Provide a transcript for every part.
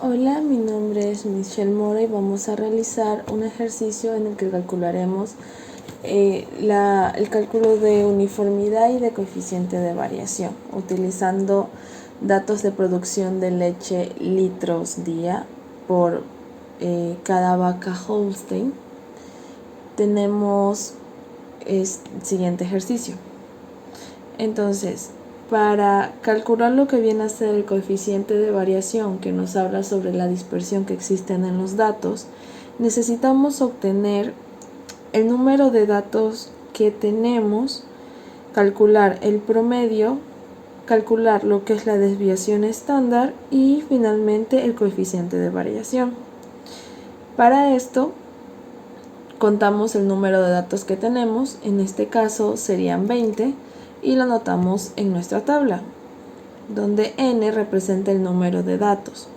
Hola, mi nombre es Michelle Mora y vamos a realizar un ejercicio en el que calcularemos el cálculo de uniformidad y de coeficiente de variación utilizando datos de producción de leche litros día por cada vaca Holstein. Tenemos el siguiente ejercicio. Entonces, para calcular lo que viene a ser el coeficiente de variación, que nos habla sobre la dispersión que existen en los datos, necesitamos obtener el número de datos que tenemos, calcular el promedio, calcular lo que es la desviación estándar y finalmente el coeficiente de variación. Para esto, contamos el número de datos que tenemos, en este caso serían 20, y lo anotamos en nuestra tabla, donde n representa el número de datos.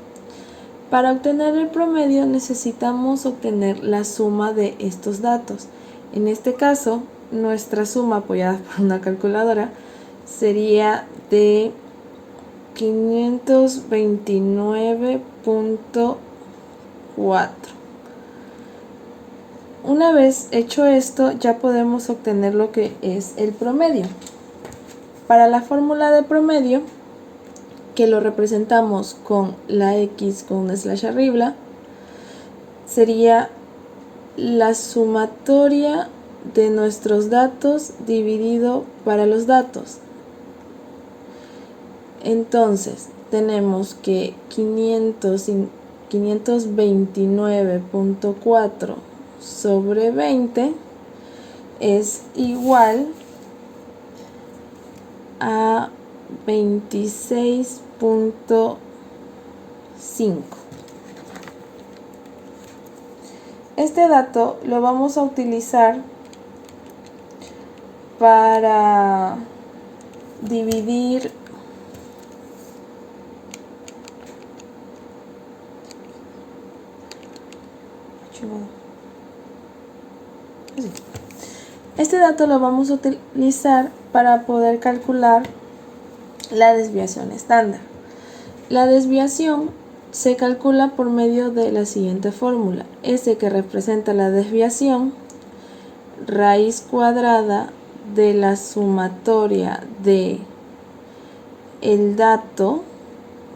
Para obtener el promedio necesitamos obtener la suma de estos datos. En este caso, nuestra suma apoyada por una calculadora sería de 529.4. Una vez hecho esto, ya podemos obtener lo que es el promedio. Para la fórmula de promedio, que lo representamos con la X con un slash arriba, sería la sumatoria de nuestros datos dividido para los datos. Entonces, tenemos que 529.4 sobre 20 es igual a 26.5. Este dato lo vamos a utilizar para dividir para poder calcular la desviación estándar. La desviación se calcula por medio de la siguiente fórmula: S, que representa la desviación, raíz cuadrada de la sumatoria de el dato,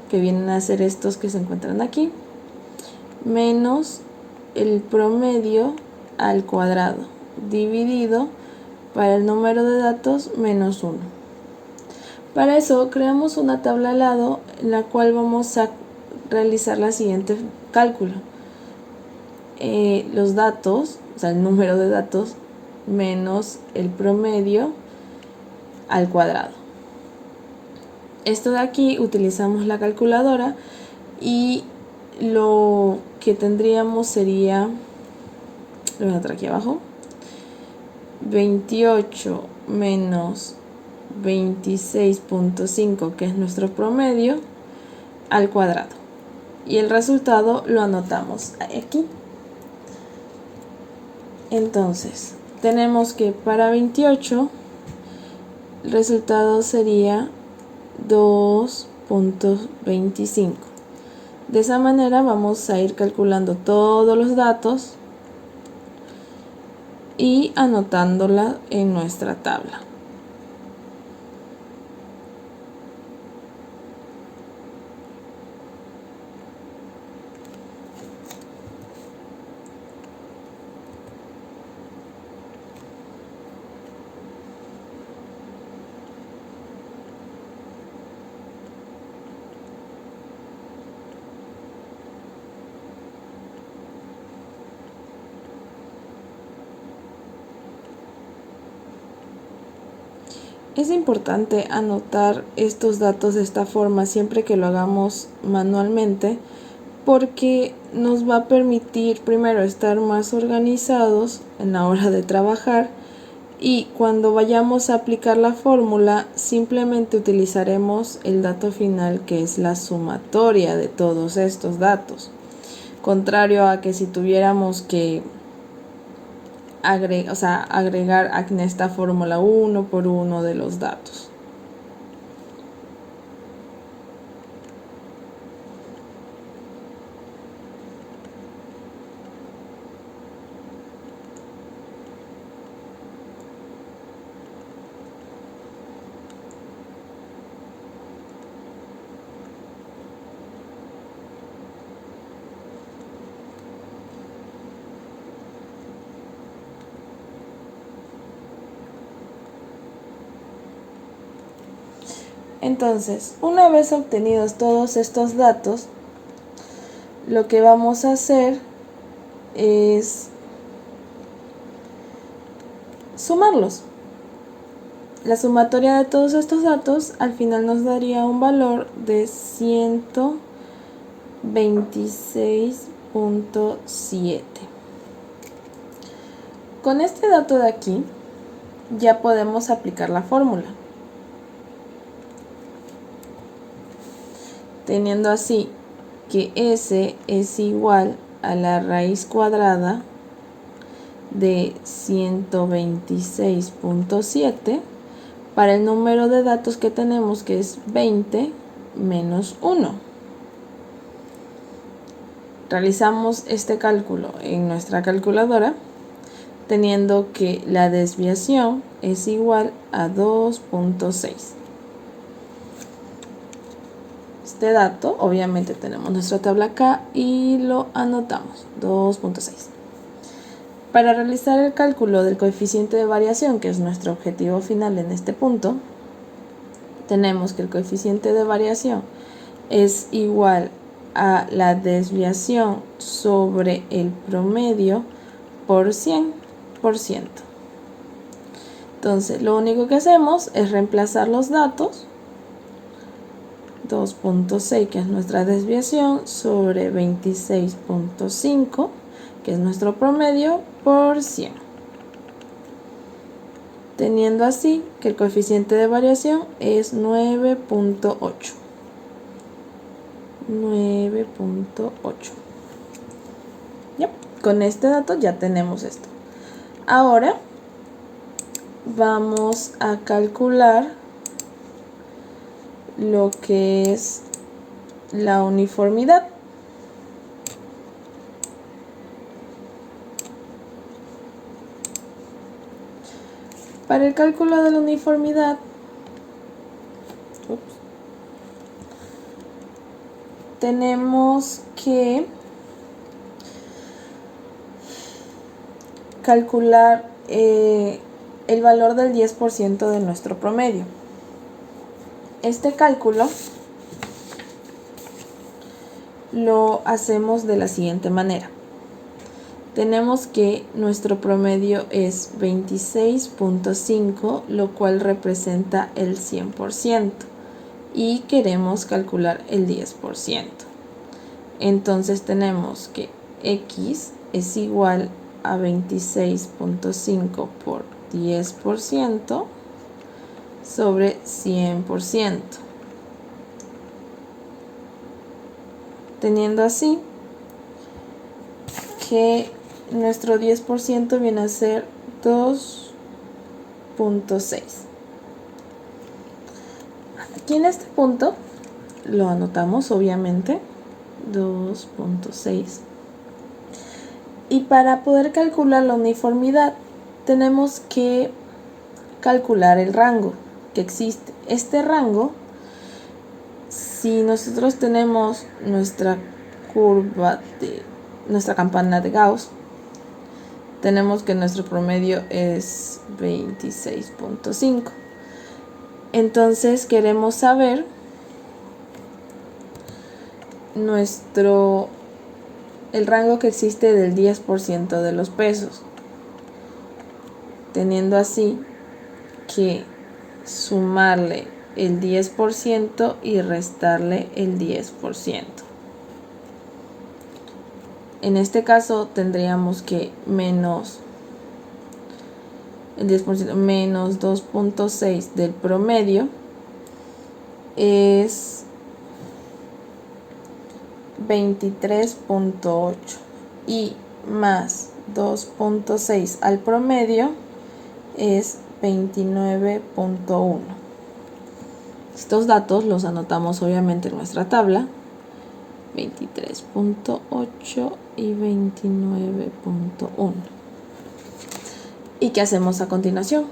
que vienen a ser estos que se encuentran aquí, menos el promedio al cuadrado, dividido para el número de datos menos 1. Para eso creamos una tabla al lado en la cual vamos a realizar la siguiente cálculo. Los datos, o sea, el número de datos menos el promedio al cuadrado. Esto de aquí utilizamos la calculadora y lo que tendríamos sería, lo voy a anotar aquí abajo, 28 menos 26.5, que es nuestro promedio, al cuadrado. Y el resultado lo anotamos aquí. Entonces, tenemos que para 28 el resultado sería 2.25. De esa manera vamos a ir calculando todos los datos y anotándola en nuestra tabla. Es importante anotar estos datos de esta forma siempre que lo hagamos manualmente, porque nos va a permitir primero estar más organizados en la hora de trabajar, y cuando vayamos a aplicar la fórmula simplemente utilizaremos el dato final, que es la sumatoria de todos estos datos, contrario a que si tuviéramos que agregar en esta fórmula uno por uno de los datos. Entonces, una vez obtenidos todos estos datos, lo que vamos a hacer es sumarlos. La sumatoria de todos estos datos al final nos daría un valor de 126.7. Con este dato de aquí ya podemos aplicar la fórmula. Teniendo así que S es igual a la raíz cuadrada de 126.7 para el número de datos que tenemos, que es 20 menos 1. Realizamos este cálculo en nuestra calculadora, teniendo que la desviación es igual a 2.6. Este dato, obviamente tenemos nuestra tabla acá y lo anotamos, 2.6. Para realizar el cálculo del coeficiente de variación, que es nuestro objetivo final en este punto, tenemos que el coeficiente de variación es igual a la desviación sobre el promedio por 100%. Entonces, lo único que hacemos es reemplazar los datos, 2.6, que es nuestra desviación, sobre 26.5, que es nuestro promedio, por 100. Teniendo así que el coeficiente de variación es 9.8. 9.8. Con este dato ya tenemos esto. Ahora vamos a calcular lo que es la uniformidad. Para el cálculo de la uniformidad, tenemos que calcular el valor del 10% de nuestro promedio. Este cálculo lo hacemos de la siguiente manera. Tenemos que nuestro promedio es 26.5, lo cual representa el 100%, y queremos calcular el 10%. Entonces tenemos que X es igual a 26.5 por 10% sobre 100%. Teniendo así que nuestro 10% viene a ser 2.6. Aquí en este punto lo anotamos, obviamente, 2.6. Y para poder calcular la uniformidad tenemos que calcular el rango que existe. Este rango, si nosotros tenemos nuestra curva de nuestra campana de Gauss, tenemos que nuestro promedio es 26.5. Entonces queremos saber el rango que existe del 10% de los pesos, teniendo así que sumarle el 10% y restarle el 10%. En este caso tendríamos que menos el 10% menos 2.6 del promedio es 23.8, y más 2.6 al promedio es 29.1. Estos datos los anotamos obviamente en nuestra tabla, 23.8 y 29.1. ¿Y qué hacemos a continuación?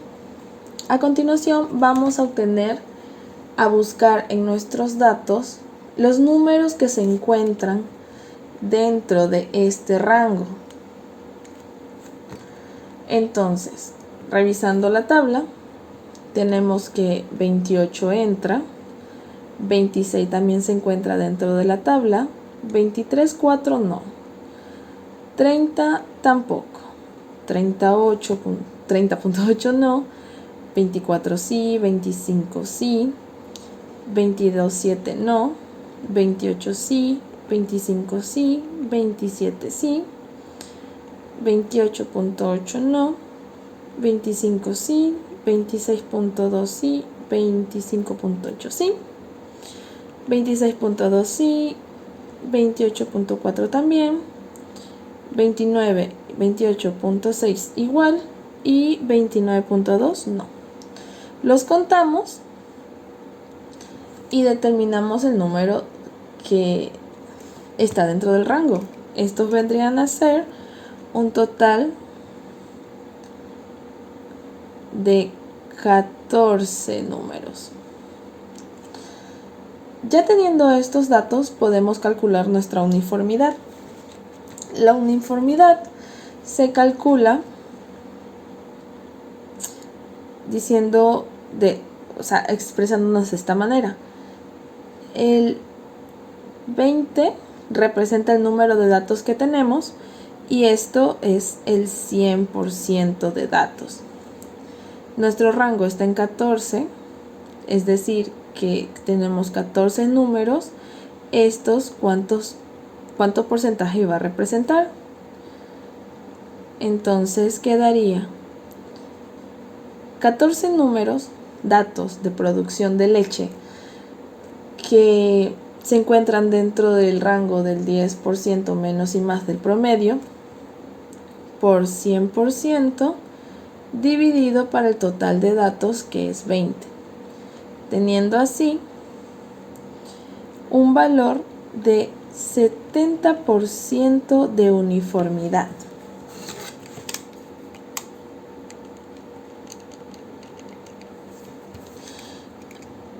A continuación vamos a buscar en nuestros datos los números que se encuentran dentro de este rango. Entonces, revisando la tabla, tenemos que 28 entra, 26 también se encuentra dentro de la tabla. 23,4 no. 30 tampoco. 30,8 no. 24 sí. 25 sí. 22,7 no. 28 sí. 25 sí. 27 sí. 28,8 no. 25 sí. 26,2 sí. 25,8 sí. 26,2 sí. 28,4 también. 29, 28,6 igual. Y 29,2 no. Los contamos y determinamos el número que está dentro del rango. Estos vendrían a ser un total de 14 números. Ya teniendo estos datos, podemos calcular nuestra uniformidad. La uniformidad se calcula expresándonos de esta manera. El 20 representa el número de datos que tenemos y esto es el 100% de datos. Nuestro rango está en 14, es decir, que tenemos 14 números. Estos, ¿cuánto porcentaje va a representar? Entonces quedaría 14 números, datos de producción de leche que se encuentran dentro del rango del 10% menos y más del promedio por 100% dividido para el total de datos, que es 20, teniendo así un valor de 70% de uniformidad.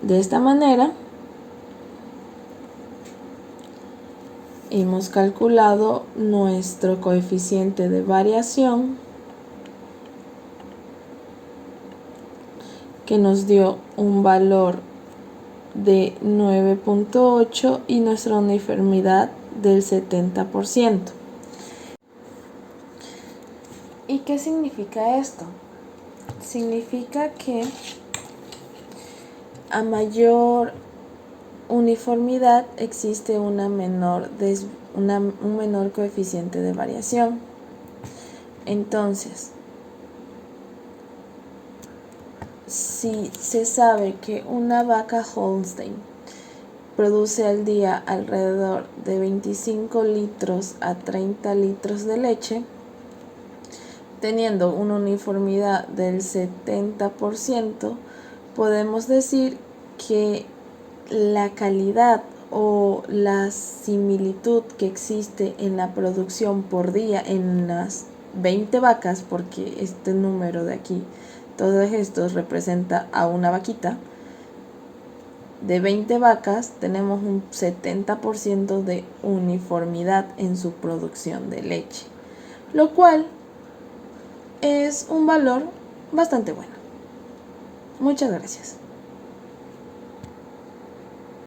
De esta manera hemos calculado nuestro coeficiente de variación, que nos dio un valor de 9,8 y nuestra uniformidad del 70%. ¿Y qué significa esto? Significa que a mayor uniformidad existe un menor coeficiente de variación. Entonces, si se sabe que una vaca Holstein produce al día alrededor de 25 litros a 30 litros de leche, teniendo una uniformidad del 70%, podemos decir que la calidad o la similitud que existe en la producción por día en las 20 vacas, porque este número de aquí, todos estos representa a una vaquita, de 20 vacas tenemos un 70% de uniformidad en su producción de leche, lo cual es un valor bastante bueno. Muchas gracias.